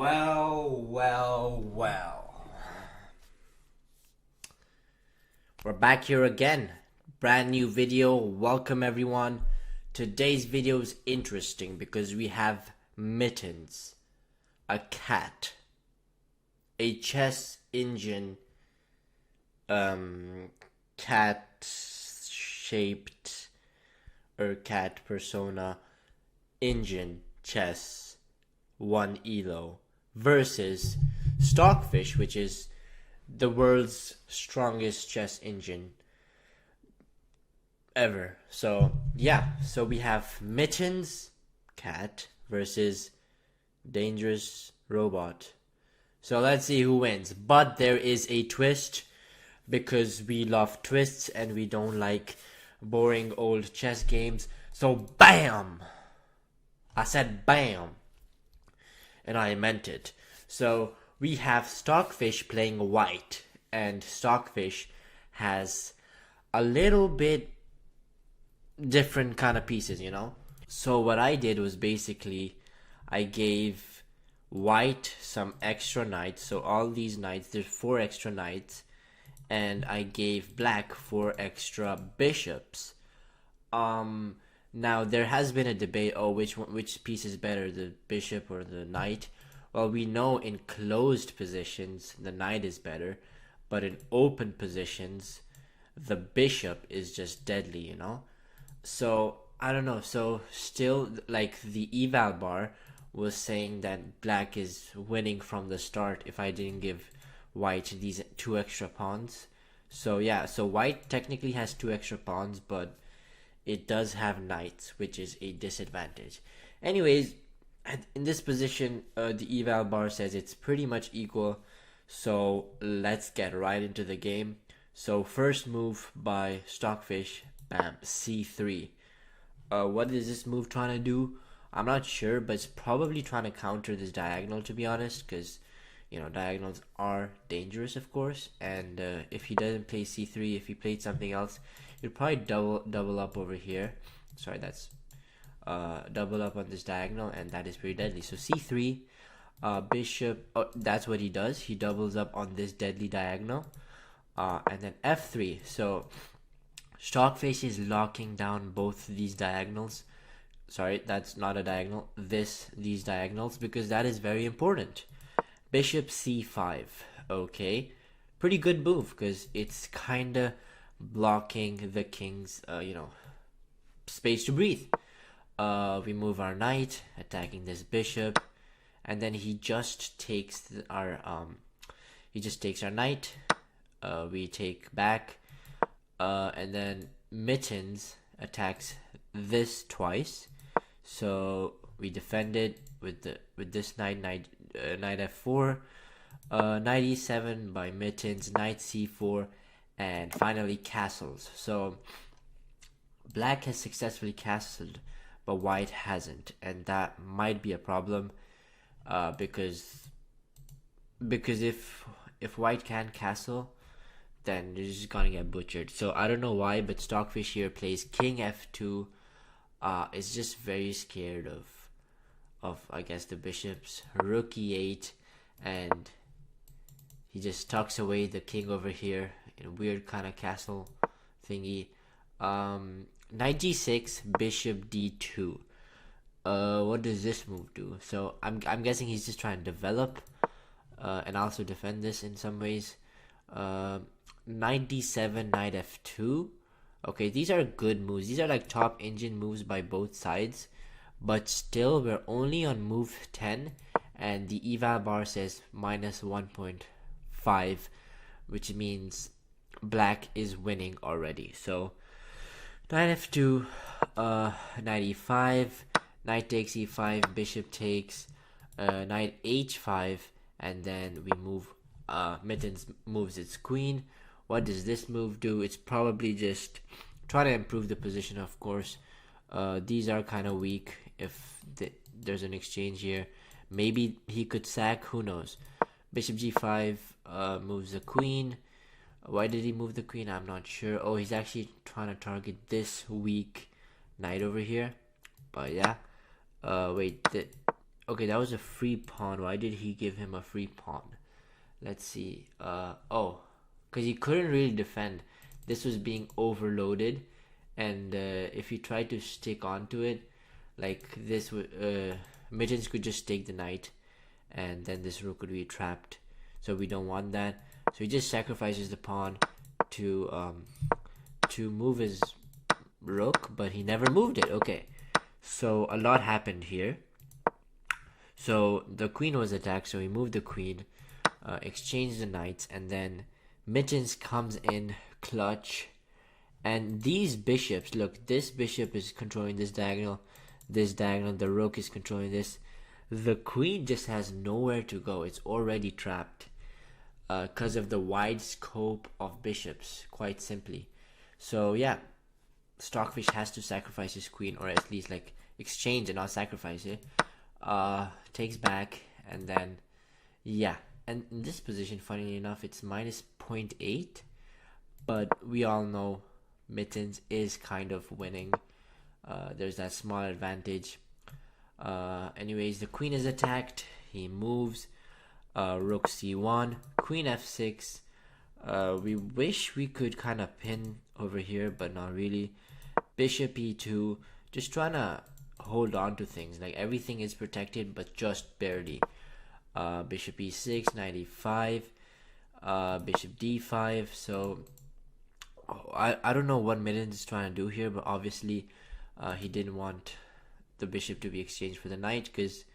Well. We're back here again. Brand new video. Welcome everyone. Today's video is interesting because we have Mittens, a cat, a chess engine, cat shaped or cat persona engine chess 1 elo versus Stockfish, which is the world's strongest chess engine ever. So we have Mittens cat versus dangerous robot. So let's see who wins. But there is a twist because we love twists and we don't like boring old chess games. So bam! I said bam. And I meant it. So we have Stockfish playing white, and Stockfish has a little bit different kind of pieces, So what I did was basically I gave white some extra knights. So all these knights, there's 4 extra knights, and I gave black 4 extra bishops. Now there has been a debate, which piece is better, the bishop or the knight? Well, we know in closed positions the knight is better, but in open positions the bishop is just deadly, So I don't know. So still, like, the eval bar was saying that black is winning from the start if I didn't give white these 2 extra pawns. So yeah, so white technically has 2 extra pawns, but it does have knights, which is a disadvantage. Anyways, in this position, the eval bar says it's pretty much equal. So let's get right into the game. So first move by Stockfish, bam, c3. What is this move trying to do? I'm not sure, but it's probably trying to counter this diagonal, to be honest, because diagonals are dangerous, of course. And if he doesn't play c3, if he played something else, he'd probably double up over here. Sorry, that's double up on this diagonal, and that is pretty deadly. So c3, bishop. Oh, that's what he does. He doubles up on this deadly diagonal, and then f3. So Stockfish is locking down both these diagonals. Sorry, that's not a diagonal. These diagonals, because that is very important. Bishop c5. Okay, pretty good move because it's kinda blocking the king's space to breathe. We move our knight, attacking this bishop, and then he just takes our knight. We take back, and then Mittens attacks this twice. So we defend it with this knight f4, knight e7 by Mittens, knight c4, and finally castles. So black has successfully castled, but white hasn't, and that might be a problem, because if white can't castle, then they're just gonna get butchered. So I don't know why, but Stockfish here plays king f2. Is just very scared of I guess the bishops. Rook e8, and he just tucks away the king over here in a weird kind of castle thingy. Knight g6, bishop d2. What does this move do? So I'm guessing he's just trying to develop, and also defend this in some ways. Knight d7, knight f2. Okay, these are good moves. These are like top engine moves by both sides, but still we're only on move 10, and the eval bar says minus 1.5, which means black is winning already. So knight f2, knight e5, knight takes e5, bishop takes, knight h5, and then we move. Mittens moves its queen. What does this move do? It's probably just try to improve the position, of course. These are kind of weak. If there's an exchange here, maybe he could sack, who knows. Bishop g5 moves the queen. Why did he move the queen? I'm not sure. Oh, he's actually trying to target this weak knight over here. But yeah. Okay, that was a free pawn. Why did he give him a free pawn? Let's see. Oh, because he couldn't really defend. This was being overloaded, and if he tried to stick onto it, like this would, Mittens could just take the knight, and then this rook would be trapped. So we don't want that. So he just sacrifices the pawn to move his rook, but he never moved it. Okay, so a lot happened here. So the queen was attacked, so he moved the queen, exchanged the knights, and then Mittens comes in clutch. And these bishops, look, this bishop is controlling this diagonal, the rook is controlling this. The queen just has nowhere to go. It's already trapped because of the wide scope of bishops, quite simply. So yeah, Stockfish has to sacrifice his queen, or at least like exchange and not sacrifice it. Takes back, and then yeah, and in this position, funnily enough, it's minus 0.8, but we all know Mittens is kind of winning. There's that small advantage. Anyways, the queen is attacked. He moves. Rook c1, queen f6. We wish we could kind of pin over here, but not really. Bishop e2, just trying to hold on to things. Like everything is protected, but just barely. Bishop e6, knight e5, bishop d5. So I don't know what Mittens is trying to do here, but obviously he didn't want the bishop to be exchanged for the knight, because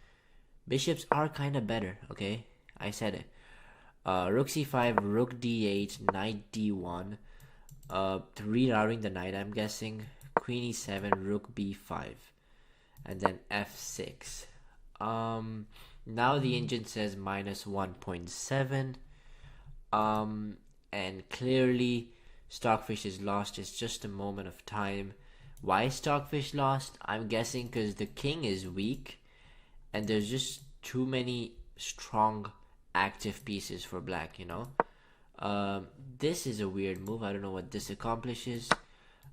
bishops are kind of better. Okay, I said it. Rook c5, rook d8, knight d1, rerouting the knight, I'm guessing. Queen e7, rook b5, and then f6. Now the engine says minus 1.7, and clearly Stockfish is lost. It's just a moment of time. Why Stockfish lost? I'm guessing because the king is weak, and there's just too many strong active pieces for black, you know. This is a weird move. I don't know what this accomplishes,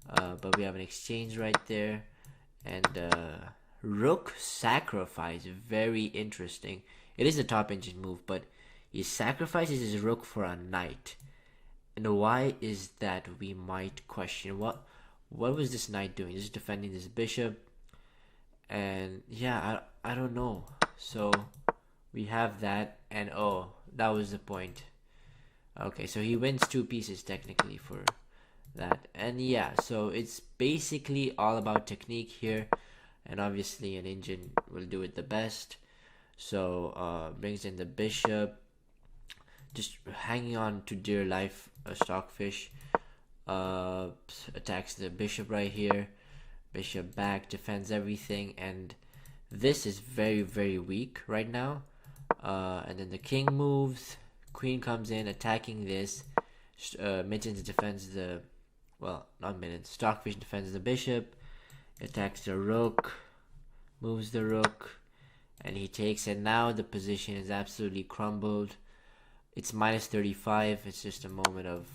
but we have an exchange right there, and rook sacrifice, very interesting. It is a top engine move, but he sacrifices his rook for a knight. And why is that, we might question. What was this knight doing? Just defending this bishop, and yeah, I don't know. So we have that, and oh, that was the point. Okay, so he wins 2 pieces technically for that. And yeah, so it's basically all about technique here, and obviously an engine will do it the best. So brings in the bishop, just hanging on to dear life. Stockfish attacks the bishop right here, bishop back, defends everything, and this is very, very weak right now. And then the king moves, queen comes in attacking this. Mittens defends the, well, not Mittens, Stockfish defends the bishop, attacks the rook, moves the rook, and he takes it. Now the position is absolutely crumbled. It's minus 35. It's just a moment of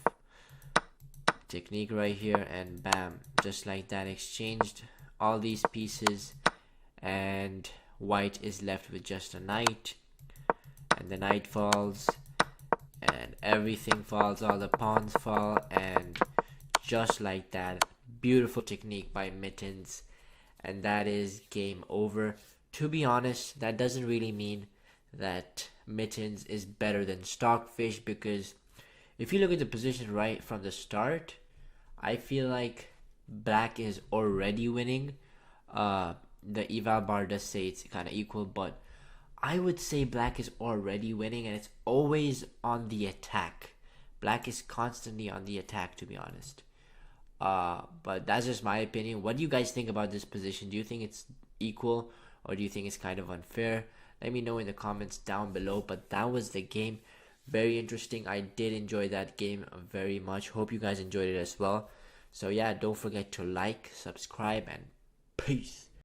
technique right here, and bam, just like that, exchanged all these pieces, and white is left with just a knight, and the knight falls, and everything falls, all the pawns fall, and just like that, beautiful technique by Mittens, and that is game over. To be honest, that doesn't really mean that Mittens is better than Stockfish, because if you look at the position right from the start, I feel like black is already winning. The eval bar does say it's kind of equal, but I would say black is already winning, and it's always on the attack. Black is constantly on the attack, to be honest. But that's just my opinion. What do you guys think about this position? Do you think it's equal, or do you think it's kind of unfair? Let me know in the comments down below. But that was the game. Very interesting. I did enjoy that game very much. Hope you guys enjoyed it as well. So yeah, don't forget to like, subscribe, and peace.